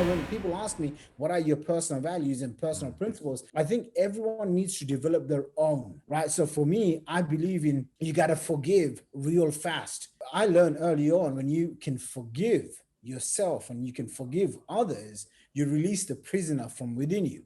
when people ask me, what are your personal values and personal principles? I think everyone needs to develop their own, right? So for me, I believe in you got to forgive real fast. I learned early on when you can forgive yourself and you can forgive others, you release the prisoner from within you.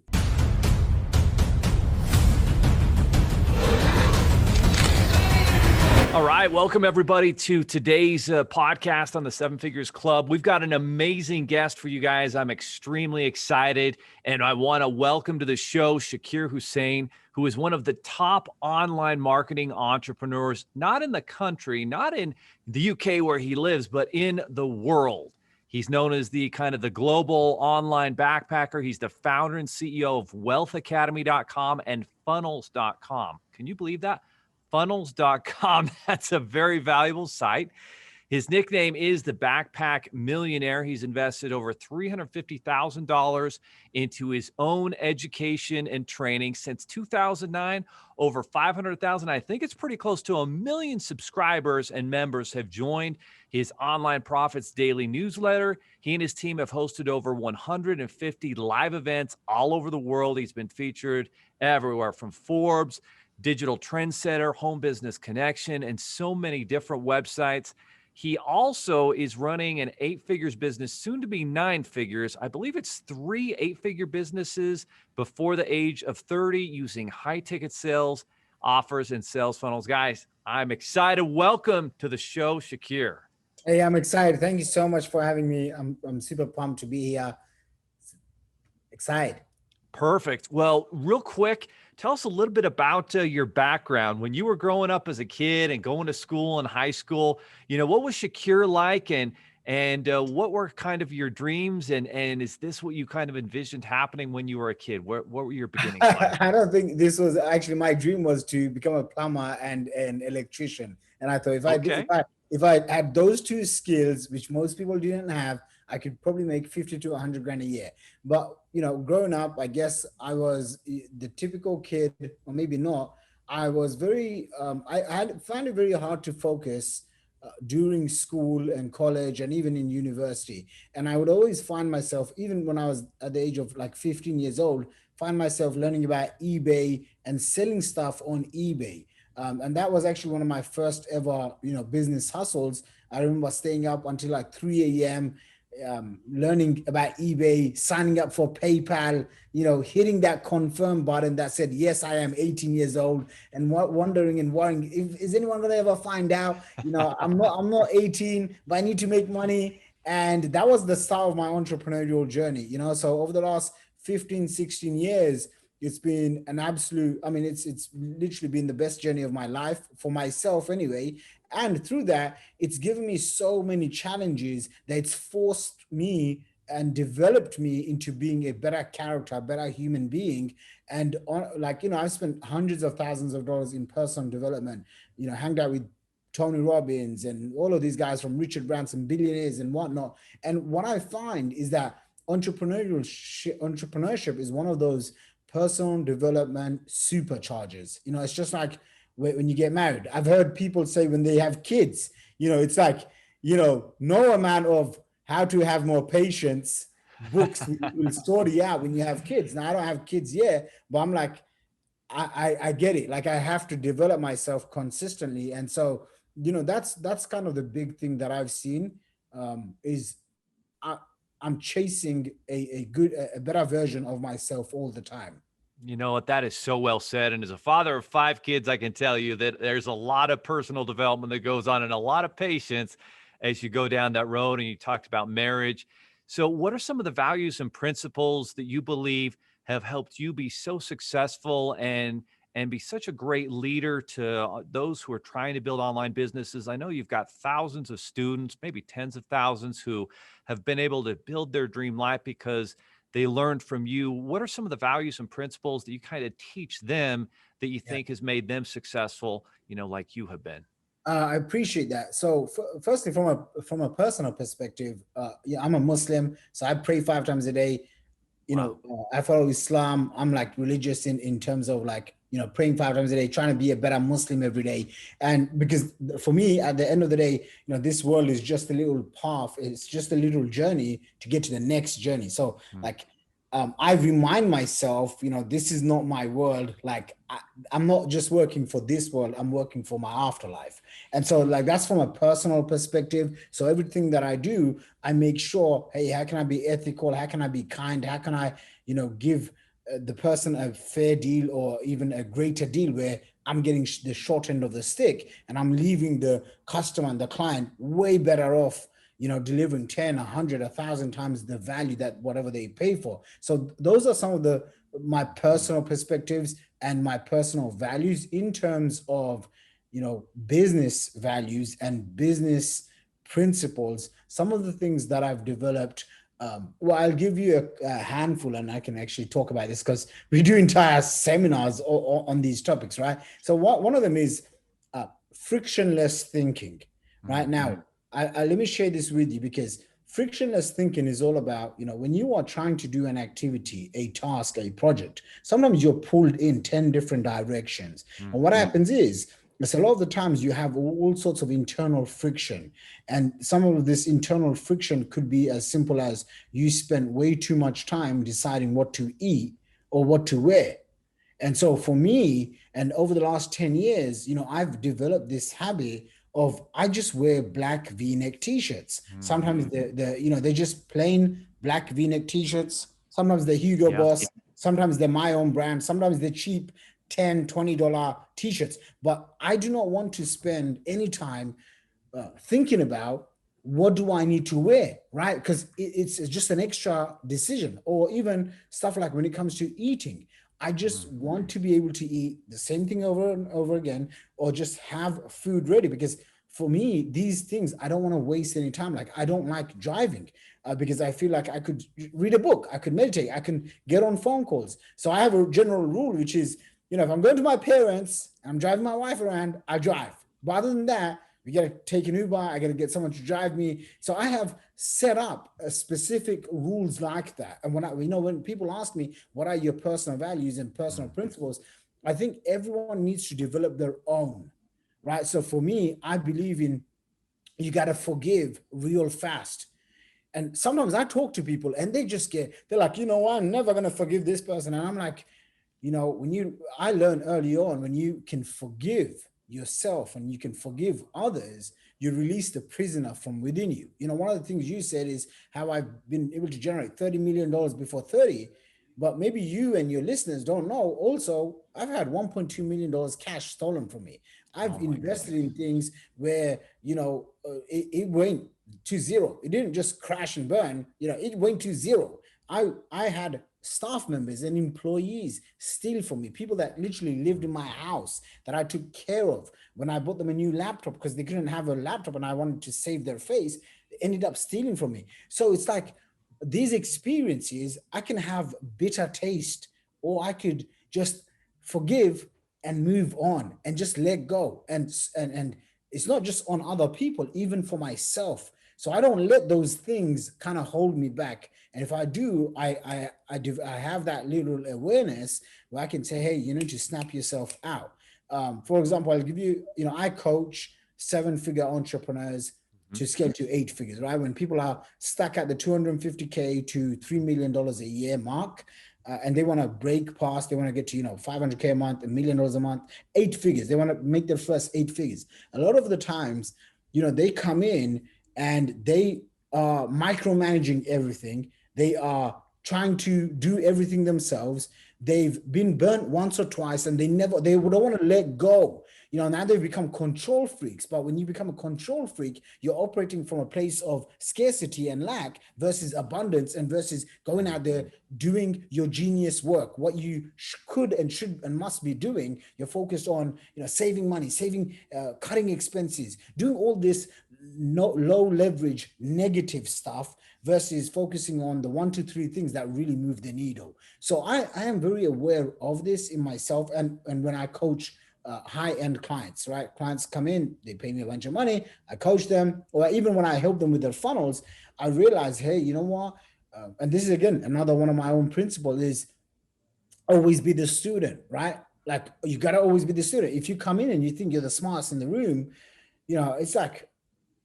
All right. Welcome, everybody, to today's podcast on the Seven Figures Club. We've got an amazing guest for you guys. I'm extremely excited. And I want to welcome to the show Shaqir Hussyin, who is one of the top online marketing entrepreneurs, not in the country, not in the UK where he lives, but in the world. He's known as the kind of the global online backpacker. He's the founder and CEO of wealthacademy.com and funnels.com. Can you believe that? Funnels.com. That's a very valuable site. His nickname is the Backpack Millionaire. He's invested over $350,000 into his own education and training since 2009. Over 500,000. I think it's pretty close to 1 million subscribers and members have joined his Online Profits Daily newsletter. He and his team have hosted over 150 live events all over the world. He's been featured everywhere from Forbes, Digital Trendsetter, Home Business Connection, and so many different websites. He also is running an 8-figures business, soon to be 9 figures. I believe it's 3 8-figure businesses before the age of 30 using high-ticket sales, offers, and sales funnels. Guys, I'm excited. Welcome to the show, Shaqir. Hey, I'm excited. Thank you so much for having me. I'm super pumped to be here. Excited. Perfect. Well, real quick, tell us a little bit about your background. When you were growing up as a kid and going to school and high school, what was Shaqir like, and what were kind of your dreams, and is this what you kind of envisioned happening when you were a kid? What were your beginnings like? I don't think this was actually my dream was to become a plumber and an electrician. And I thought if I had those two skills, which most people didn't have, I could probably make 50 to 100 grand a year. But, growing up, I guess I was the typical kid, or maybe not. I was very, I found it very hard to focus during school and college and even in university. And I would always find myself, even when I was at the age of like 15 years old, find myself learning about eBay and selling stuff on eBay. And that was actually one of my first ever, business hustles. I remember staying up until like 3 a.m., learning about eBay, signing up for PayPal, hitting that confirm button that said, yes, I am 18 years old, and wondering and worrying, is anyone going to ever find out, I'm not 18, but I need to make money. And that was the start of my entrepreneurial journey, so over the last 15, 16 years, it's been an absolute, it's literally been the best journey of my life for myself anyway. And through that, it's given me so many challenges that it's forced me and developed me into being a better character, a better human being. And I've spent hundreds of thousands of dollars in personal development, hanged out with Tony Robbins and all of these guys from Richard Branson, billionaires and whatnot. And what I find is that entrepreneurship is one of those personal development superchargers. It's just like when you get married. I've heard people say when they have kids, it's like, no amount of how to have more patience books will sort you out when you have kids. Now, I don't have kids yet, but I'm like, I get it. Like, I have to develop myself consistently. And so, that's kind of the big thing that I've seen is I'm chasing a better version of myself all the time. You know what? That is so well said. And as a father of 5 kids, I can tell you that there's a lot of personal development that goes on and a lot of patience as you go down that road. And you talked about marriage. So what are some of the values and principles that you believe have helped you be so successful and be such a great leader to those who are trying to build online businesses? I know you've got thousands of students, maybe tens of thousands, who have been able to build their dream life because they learned from you. What are some of the values and principles that you kind of teach them that you think has made them successful, like you have been? I appreciate that. So firstly, from a personal perspective, I'm a Muslim, so I pray 5 times a day. I follow Islam. I'm like religious in terms of like, praying 5 times a day, trying to be a better Muslim every day. And because for me, at the end of the day, this world is just a little path. It's just a little journey to get to the next journey. So like, I remind myself, this is not my world. Like I'm not just working for this world, I'm working for my afterlife. And so like, that's from a personal perspective. So everything that I do, I make sure, hey, how can I be ethical? How can I be kind? How can I, give the person a fair deal or even a greater deal where I'm getting the short end of the stick and I'm leaving the customer and the client way better off, delivering 10, 100, 1,000 times the value that whatever they pay for. So those are some of my personal perspectives and my personal values in terms of, business values and business principles. Some of the things that I've developed. Well, I'll give you a handful and I can actually talk about this because we do entire seminars on these topics, right? So one of them is frictionless thinking. Right now, let me share this with you because frictionless thinking is all about, when you are trying to do an activity, a task, a project, sometimes you're pulled in 10 different directions. And what happens is, a lot of the times you have all sorts of internal friction. And some of this internal friction could be as simple as you spend way too much time deciding what to eat or what to wear. And so for me, and over the last 10 years, I've developed this habit of I just wear black V-neck t-shirts. Sometimes they're just plain black V-neck t-shirts. Sometimes they're Hugo Boss. Sometimes they're my own brand. Sometimes they're cheap $10, $20 t-shirts. But I do not want to spend any time thinking about what do I need to wear, right? Because it's just an extra decision. Or even stuff like when it comes to eating, I just want to be able to eat the same thing over and over again, or just have food ready. Because for me, these things, I don't want to waste any time. Like I don't like driving because I feel like I could read a book, I could meditate, I can get on phone calls. So I have a general rule, which is, if I'm going to my parents, I'm driving my wife around, I drive. But other than that, we got to take an Uber. I got to get someone to drive me. So I have set up a specific rules like that. And when people ask me, what are your personal values and personal principles? I think everyone needs to develop their own, right? So for me, I believe in you got to forgive real fast. And sometimes I talk to people and they're like, I'm never going to forgive this person. And I'm like, I learned early on, when you can forgive yourself and you can forgive others, you release the prisoner from within you. One of the things you said is how I've been able to generate $30 million before 30, but maybe you and your listeners don't know. Also, I've had $1.2 million cash stolen from me. I've invested in things where, it went to zero. It didn't just crash and burn, it went to zero. I had staff members and employees steal from me, people that literally lived in my house that I took care of. When I bought them a new laptop because they couldn't have a laptop and I wanted to save their face, they ended up stealing from me. So it's like these experiences, I can have bitter taste, or I could just forgive and move on and just let go. And it's not just on other people, even for myself. So I don't let those things kind of hold me back. And if I do, I have that little awareness where I can say, hey, you need to snap yourself out. For example, I'll give you, I coach 7-figure entrepreneurs to scale to 8 figures, right? When people are stuck at the $250K to $3 million a year mark, and they want to break past, they want to get to, $500K a month, $1 million a month, 8 figures. They want to make their first 8 figures. A lot of the times, they come in and they are micromanaging everything. They are trying to do everything themselves. They've been burnt once or twice and they don't want to let go. Now they've become control freaks. But when you become a control freak, you're operating from a place of scarcity and lack versus abundance, and versus going out there doing your genius work. What you could and should and must be doing, you're focused on, saving money, cutting expenses, doing all this low leverage negative stuff versus focusing on the 1, 2, 3 things that really move the needle. So I am very aware of this in myself. And when I coach high-end clients, right? Clients come in, they pay me a bunch of money, I coach them, or even when I help them with their funnels, I realize, hey, you know what? And this is, again, another one of my own principles is always be the student, right? like you got to always be the student. If you come in and you think you're the smartest in the room, it's like,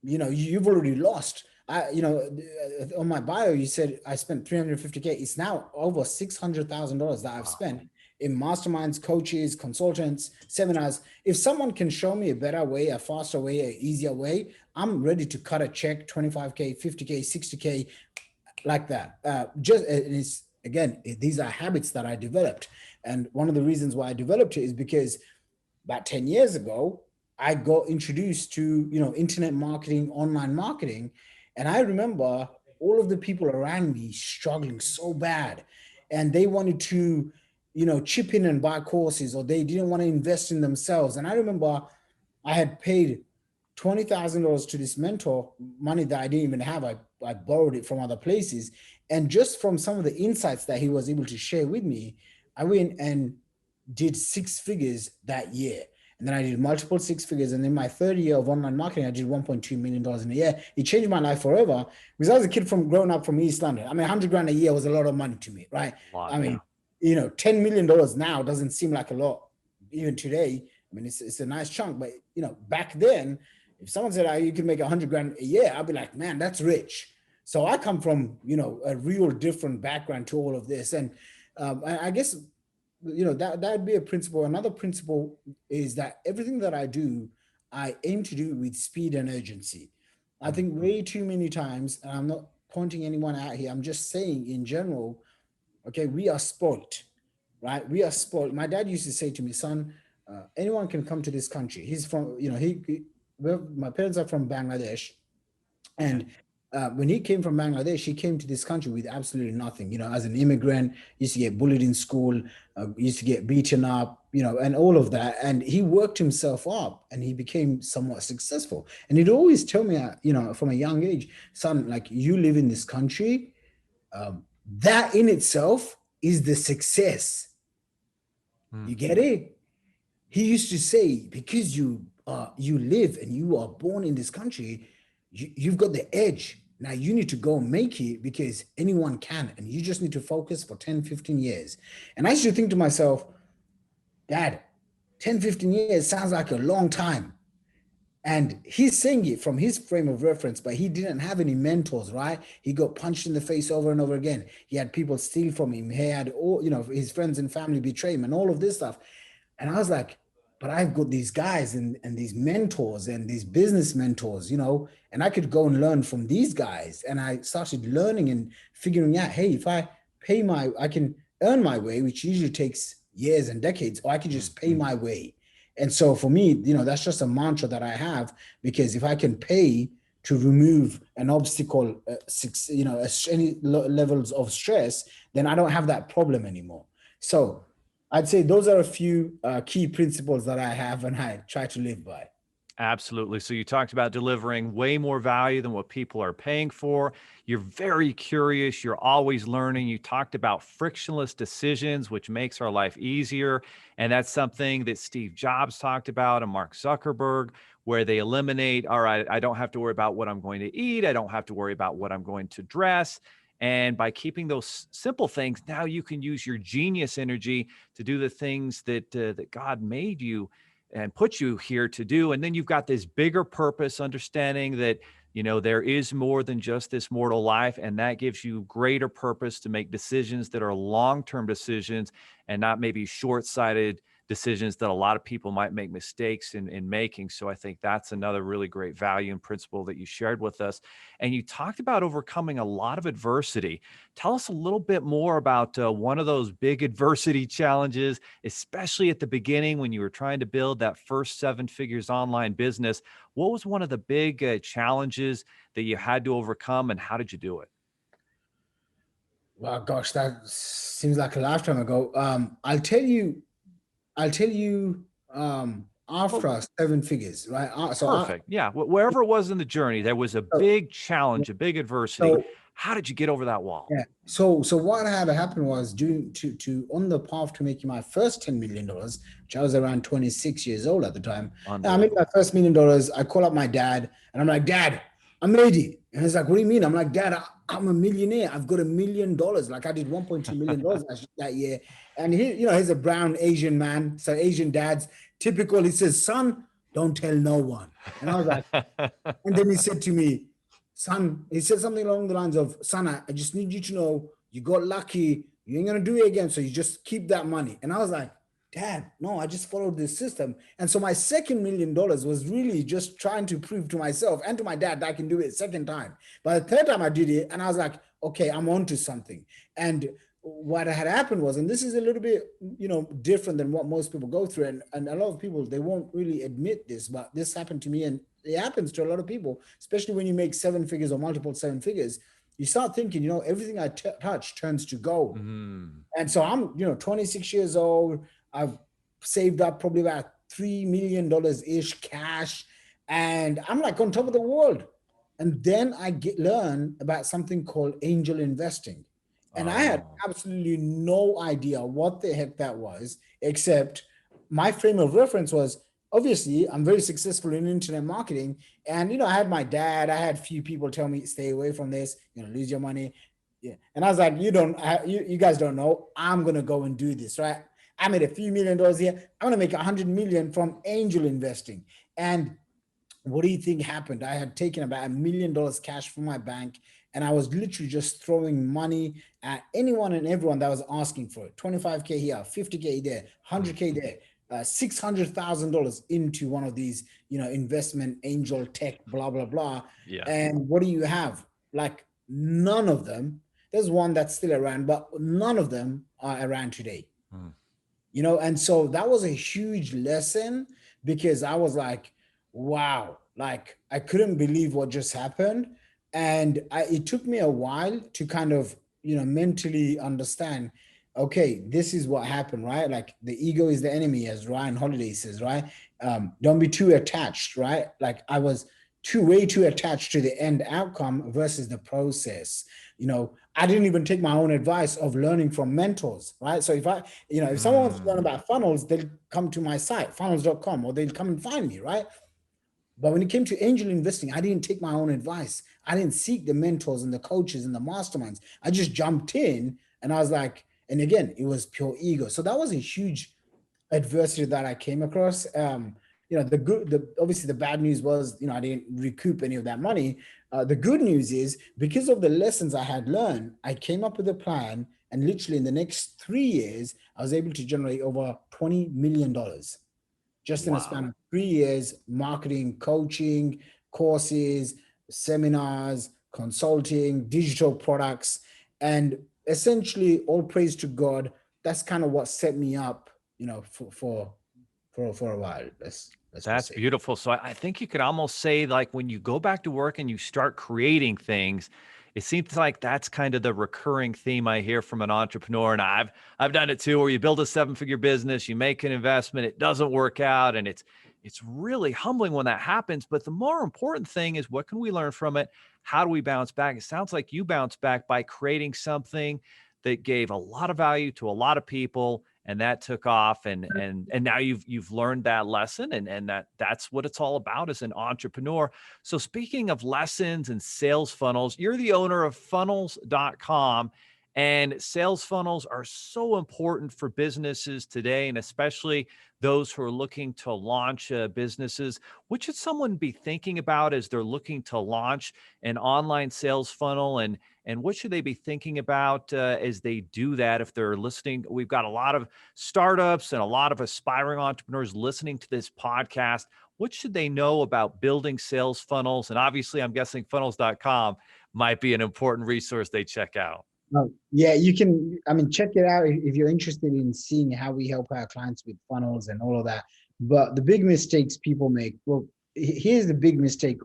you've already lost. On my bio, you said I spent 350K. It's now over $600,000 that I've spent in masterminds, coaches, consultants, seminars. If someone can show me a better way, a faster way, an easier way, I'm ready to cut a check, 25K, 50K, 60K, like that. It's, again, these are habits that I developed. And one of the reasons why I developed it is because about 10 years ago, I got introduced to, internet marketing, online marketing. And I remember all of the people around me struggling so bad, and they wanted to, chip in and buy courses, or they didn't want to invest in themselves. And I remember I had paid $20,000 to this mentor, money that I didn't even have. I borrowed it from other places. And just from some of the insights that he was able to share with me, I went and did 6 figures that year. And then I did multiple 6 figures. And in my third year of online marketing, I did $1.2 million in a year. It changed my life forever, because I was a kid growing up from East London. I mean, 100 grand a year was a lot of money to me, right? I mean, $10 million now doesn't seem like a lot even today. I mean, it's a nice chunk, but back then, if someone said, you can make 100 grand a year, I'd be like, man, that's rich. So I come from, a real different background to all of this. And I guess, that'd be a principle. Another principle is that everything that I do, I aim to do with speed and urgency. I think way too many times, and I'm not pointing anyone out here, I'm just saying in general, okay, we are spoiled, right? We are spoiled. My dad used to say to me, son, anyone can come to this country. He's from, my parents are from Bangladesh. And when he came from Bangladesh, he came to this country with absolutely nothing. As an immigrant, used to get bullied in school, used to get beaten up, and all of that. And he worked himself up, and he became somewhat successful. And he'd always tell me, from a young age, son, like, you live in this country, that in itself is the success. You get it? He used to say, because you live and you are born in this country, you've got the edge. Now you need to go and make it, because anyone can, and you just need to focus for 10, 15 years. And I used to think to myself, Dad, 10, 15 years sounds like a long time. And he's saying it from his frame of reference, but he didn't have any mentors, right? He got punched in the face over and over again. He had people steal from him. He had all, his friends and family betray him and all of this stuff. And I was like, but I've got these guys and these mentors and these business mentors, and I could go and learn from these guys. And I started learning and figuring out, hey, if I I can earn my way, which usually takes years and decades, or I can just pay my way. And so for me, that's just a mantra that I have, because if I can pay to remove an obstacle, any levels of stress, then I don't have that problem anymore. So I'd say those are a few key principles that I have and I try to live by. Absolutely. So you talked about delivering way more value than what people are paying for. You're very curious. You're always learning. You talked about frictionless decisions, which makes our life easier. And that's something that Steve Jobs talked about and Mark Zuckerberg, where they eliminate, all right, I don't have to worry about what I'm going to eat. I don't have to worry about what I'm going to dress. And by keeping those simple things, now you can use your genius energy to do the things that God made you and put you here to do. And then you've got this bigger purpose, understanding that, there is more than just this mortal life. And that gives you greater purpose to make decisions that are long-term decisions and not maybe short-sighted decisions that a lot of people might make mistakes in making. So I think that's another really great value and principle that you shared with us. And you talked about overcoming a lot of adversity. Tell us a little bit more about one of those big adversity challenges, especially at the beginning when you were trying to build that first 7 figures online business. What was one of the big challenges that you had to overcome, and how did you do it? Well, gosh, that seems like a lifetime ago. I'll tell you after 7 figures, right? Perfect. Yeah. Wherever it was in the journey, there was a big challenge, a big adversity. How did you get over that wall? Yeah. So what had to happen was on the path to making my first $10 million, which I was around 26 years old at the time. I made my first $1 million. I call up my dad and I'm like, Dad, I made it. And he's like, what do you mean? I'm like, Dad, I'm a millionaire. I've got $1 million. Like I did $1.2 million that year. And he's a brown Asian man. So Asian dads, typical. He says, son, don't tell no one. And I was like, and then he said to me, son, he said something along the lines of, son, I just need you to know you got lucky. You ain't going to do it again. So you just keep that money. And I was like, Dad, no, I just followed this system. And so my second $1 million was really just trying to prove to myself and to my dad that I can do it a second time. But the third time I did it, and I was like, okay, I'm onto something. And what had happened was, and this is a little bit, different than what most people go through. And a lot of people, they won't really admit this, but this happened to me. And it happens to a lot of people, especially when you make seven figures or multiple seven figures. You start thinking, everything I touch turns to gold. And so I'm, 26 years old. I've saved up probably about $3 million ish cash. And I'm like on top of the world. And then I learn about something called angel investing. And I had absolutely no idea what the heck that was, except my frame of reference was, obviously, I'm very successful in internet marketing. And, I had my dad, I had a few people tell me, stay away from this, lose your money. Yeah. And I was like, you guys don't know, I'm going to go and do this, right? I made a few $1 million here. I'm going to make 100 million from angel investing. And what do you think happened? I had taken about $1 million cash from my bank, and I was literally just throwing money at anyone and everyone that was asking for it. 25K here, 50K there, 100K there, $600,000 into one of these, investment angel tech, blah, blah, blah. Yeah. And what do you have? Like none of them. There's one that's still around, but none of them are around today. And so that was a huge lesson, because I was like, wow, like I couldn't believe what just happened. And it took me a while to kind of, mentally understand, okay, this is what happened, right? Like the ego is the enemy, as Ryan Holiday says, right? Don't be too attached, right? Like I was way too attached to the end outcome versus the process. I didn't even take my own advice of learning from mentors, right? So if someone wants to learn about funnels, they'll come to my site, funnels.com, or they'll come and find me, right? But when it came to angel investing, I didn't take my own advice. I didn't seek the mentors and the coaches and the masterminds. I just jumped in, and I was like, and again, it was pure ego. So that was a huge adversity that I came across. Obviously the bad news was, I didn't recoup any of that money. The good news is, because of the lessons I had learned, I came up with a plan, and literally in the next 3 years, I was able to generate over $20 million just in a span of 3 years, marketing, coaching, courses, seminars, consulting, digital products, and essentially all praise to God. That's kind of what set me up, for a while. That's beautiful. So I think you could almost say, like, when you go back to work and you start creating things, it seems like that's kind of the recurring theme I hear from an entrepreneur. And I've done it too, where you build a 7-figure business, you make an investment, it doesn't work out, and it's really humbling when that happens. But the more important thing is, what can we learn from it? How do we bounce back? It sounds like you bounced back by creating something that gave a lot of value to a lot of people, and that took off. And now you've learned that lesson, and that's what it's all about as an entrepreneur. So speaking of lessons and sales funnels, you're the owner of funnels.com, and sales funnels are so important for businesses today, and especially those who are looking to launch businesses. What should someone be thinking about as they're looking to launch an online sales funnel, and what should they be thinking about as they do that? If they're listening, we've got a lot of startups and a lot of aspiring entrepreneurs listening to this podcast. What should they know about building sales funnels? And obviously, I'm guessing funnels.com might be an important resource they check out. Yeah, you can, check it out if you're interested in seeing how we help our clients with funnels and all of that. But the big mistakes people make, well, here's the big mistake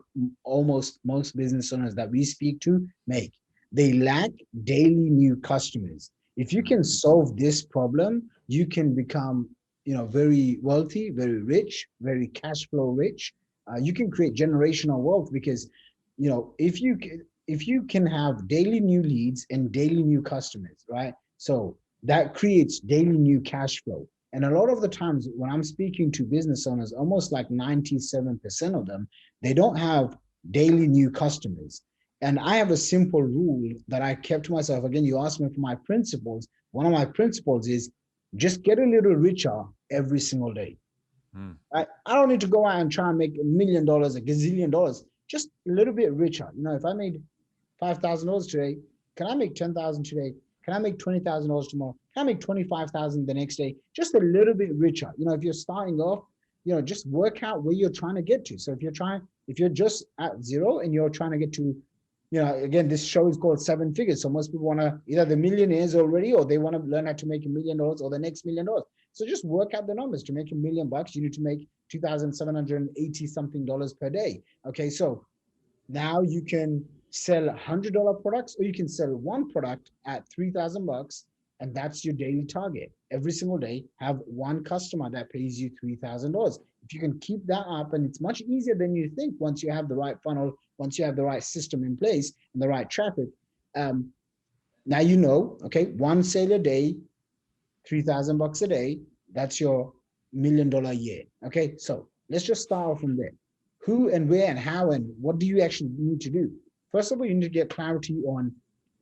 almost most business owners that we speak to make. They lack daily new customers. If you can solve this problem, you can become, very wealthy, very rich, very cash flow rich. You can create generational wealth, because, if you can have daily new leads and daily new customers, right? So that creates daily new cash flow. And a lot of the times when I'm speaking to business owners, almost like 97% of them, they don't have daily new customers. And I have a simple rule that I kept to myself. Again, you asked me for my principles. One of my principles is just get a little richer every single day. Mm. I don't need to go out and try and make $1 million, a gazillion dollars, just a little bit richer. If I made $5,000 today, can I make 10,000 today? Can I make $20,000 tomorrow? Can I make 25,000 the next day? Just a little bit richer. If you're starting off, just work out where you're trying to get to. So if you're just at zero and you're trying to get to, again, this show is called Seven Figures. So most people want to either the millionaires already, or they want to learn how to make $1 million or the next $1 million. So just work out the numbers. To make $1 million, you need to make 2,780 something dollars per day. Okay, so now you can sell $100 products, or you can sell one product at 3,000 bucks, and that's your daily target. Every single day, have one customer that pays you $3,000. If you can keep that up, and it's much easier than you think once you have the right funnel, once you have the right system in place and the right traffic. Now okay, one sale a day, 3,000 bucks a day, that's your $1 million a year. Okay, so let's just start off from there. Who and where and how and what do you actually need to do? First of all, you need to get clarity on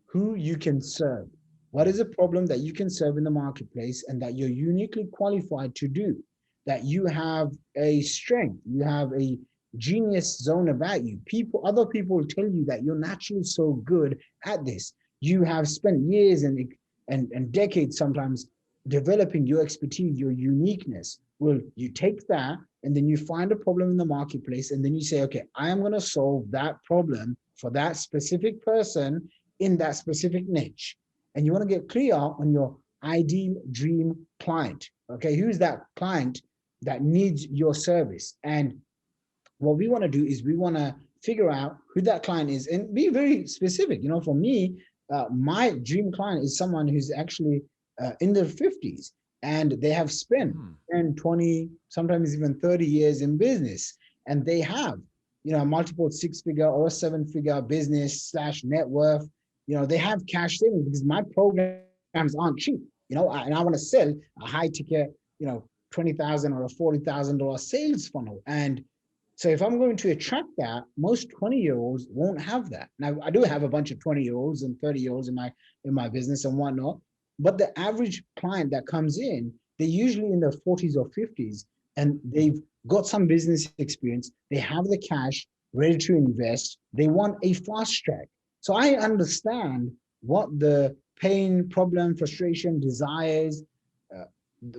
who you can serve. What is a problem that you can serve in the marketplace and that you're uniquely qualified to do? That you have a strength, you have a genius zone about you. Other people will tell you that you're naturally so good at this. You have spent years and decades sometimes developing your expertise, your uniqueness. Well, you take that and then you find a problem in the marketplace, and then you say, okay, I am going to solve that problem for that specific person in that specific niche. And you want to get clear on your ideal dream client. Okay, who's that client that needs your service? And what we want to do is we want to figure out who that client is and be very specific. For me, my dream client is someone who's actually in their 50s, and they have spent 10, 20, sometimes even 30 years in business, and they have multiple 6-figure or 7-figure business / net worth. They have cash savings, because my programs aren't cheap, and I want to sell a high ticket, $20,000 or a $40,000 sales funnel. And so if I'm going to attract that, most 20-year-olds won't have that. Now, I do have a bunch of 20-year-olds and 30-year-olds in my business and whatnot, but the average client that comes in, they're usually in their 40s or 50s, and they've got some business experience. They have the cash ready to invest. They want a fast track. So I understand what the pain, problem, frustration, desires,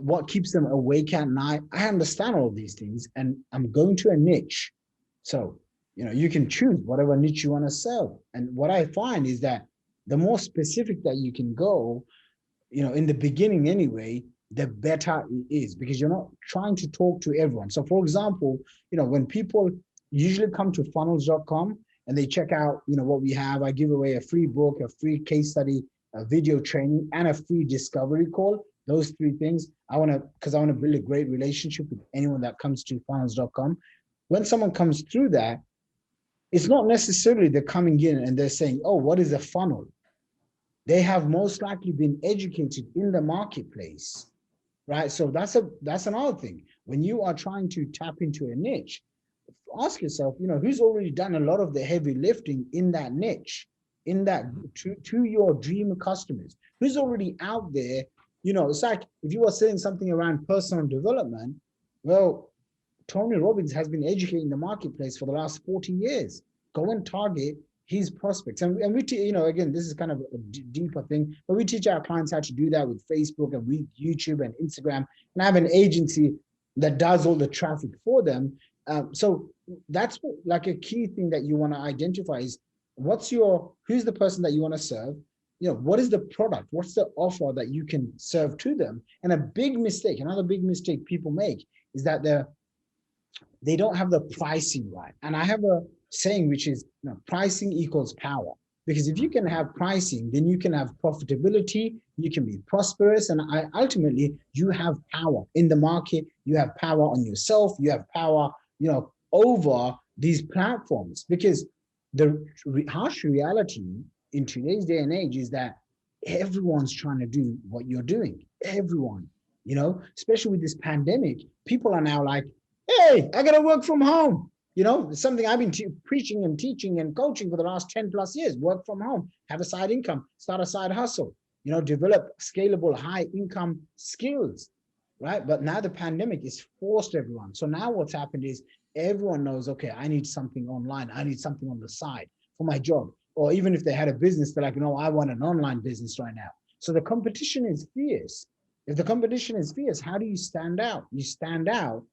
what keeps them awake at night. I understand all these things, and I'm going to a niche. So, you can choose whatever niche you want to sell. And what I find is that the more specific that you can go, in the beginning anyway, the better it is, because you're not trying to talk to everyone. So for example, when people usually come to funnels.com and they check out, what we have, I give away a free book, a free case study, a video training, and a free discovery call. Those 3 things, because I want to build a great relationship with anyone that comes to funnels.com. When someone comes through that, it's not necessarily they're coming in and they're saying, oh, what is a funnel? They have most likely been educated in the marketplace, right? So that's another thing. When you are trying to tap into a niche, ask yourself, who's already done a lot of the heavy lifting in that niche, in that to your dream customers, who's already out there. It's like if you were saying something around personal development, well, Tony Robbins has been educating the marketplace for the last 40 years. Go and target his prospects. And we, again, this is kind of a deeper thing, but we teach our clients how to do that with Facebook and with YouTube and Instagram. And I have an agency that does all the traffic for them. So that's like a key thing that you want to identify is who's the person that you want to serve? What is the product? What's the offer that you can serve to them? And another big mistake people make is that they don't have the pricing right. And I have a saying, which is pricing equals power. Because if you can have pricing, then you can have profitability, you can be prosperous, and ultimately you have power in the market, you have power on yourself, you have power, over these platforms. Because the harsh reality in today's day and age is that everyone's trying to do what you're doing. Everyone, especially with this pandemic, people are now like, hey, I gotta work from home. It's something I've been preaching and teaching and coaching for the last 10 plus years. Work from home, have a side income, start a side hustle, develop scalable high income skills, right? But now the pandemic is forced everyone. So now what's happened is everyone knows, okay, I need something online. I need something on the side for my job. Or even if they had a business, they're like, I want an online business right now. So the competition is fierce. If the competition is fierce, how do you stand out? You stand out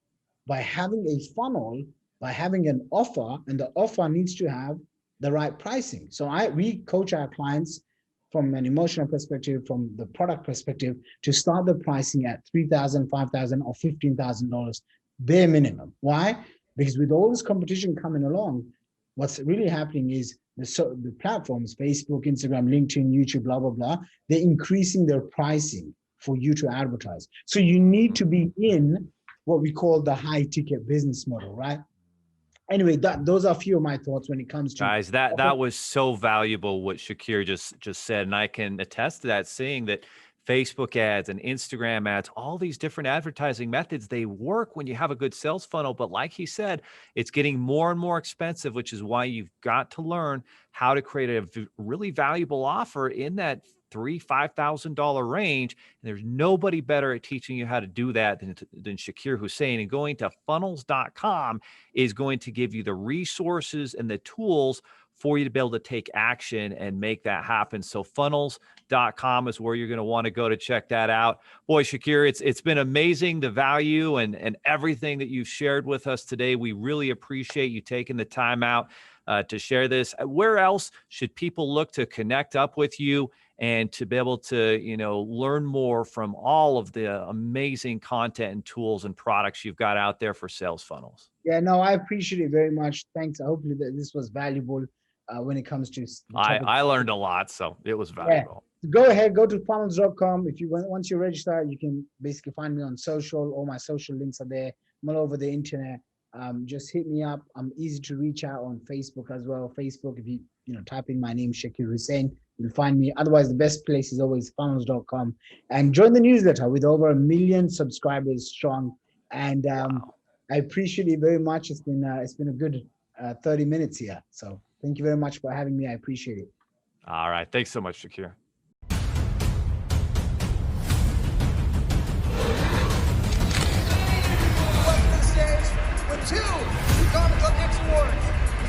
by having a funnel, by having an offer, and the offer needs to have the right pricing. So we coach our clients from an emotional perspective, from the product perspective, to start the pricing at $3,000, $5,000, or $15,000 bare minimum. Why? Because with all this competition coming along, what's really happening is the platforms, Facebook, Instagram, LinkedIn, YouTube, blah, blah, blah, they're increasing their pricing for you to advertise. So you need to be in what we call the high ticket business model, right? Anyway, those are a few of my thoughts when it comes to guys. That was so valuable what Shaqir just said, and I can attest to that. Seeing that Facebook ads and Instagram ads, all these different advertising methods, they work when you have a good sales funnel. But like he said, it's getting more and more expensive, which is why you've got to learn how to create a really valuable offer in that $3,000-$5,000 range. And there's nobody better at teaching you how to do that than Shaqir Hussyin. And going to funnels.com is going to give you the resources and the tools for you to be able to take action and make that happen. So funnels.com is where you're going to want to go to check that out. Boy, Shaqir, it's been amazing, the value and everything that you've shared with us today. We really appreciate you taking the time out to share this. Where else should people look to connect up with you and to be able to, learn more from all of the amazing content and tools and products you've got out there for sales funnels? Yeah, no, I appreciate it very much. Thanks. Hopefully that this was valuable when it comes to the topic. I learned a lot, so it was valuable. Yeah. Go ahead, go to funnels.com. Once you register, you can basically find me on social. All my social links are there. I'm all over the internet. Just hit me up. I'm easy to reach out on Facebook as well. Facebook, if you type in my name, Shaqir Hussyin, you'll find me. Otherwise, the best place is always funnels.com. And join the newsletter with over 1 million subscribers strong. And wow. I appreciate it very much. It's been a good 30 minutes here. So thank you very much for having me. I appreciate it. All right. Thanks so much, Shaqir.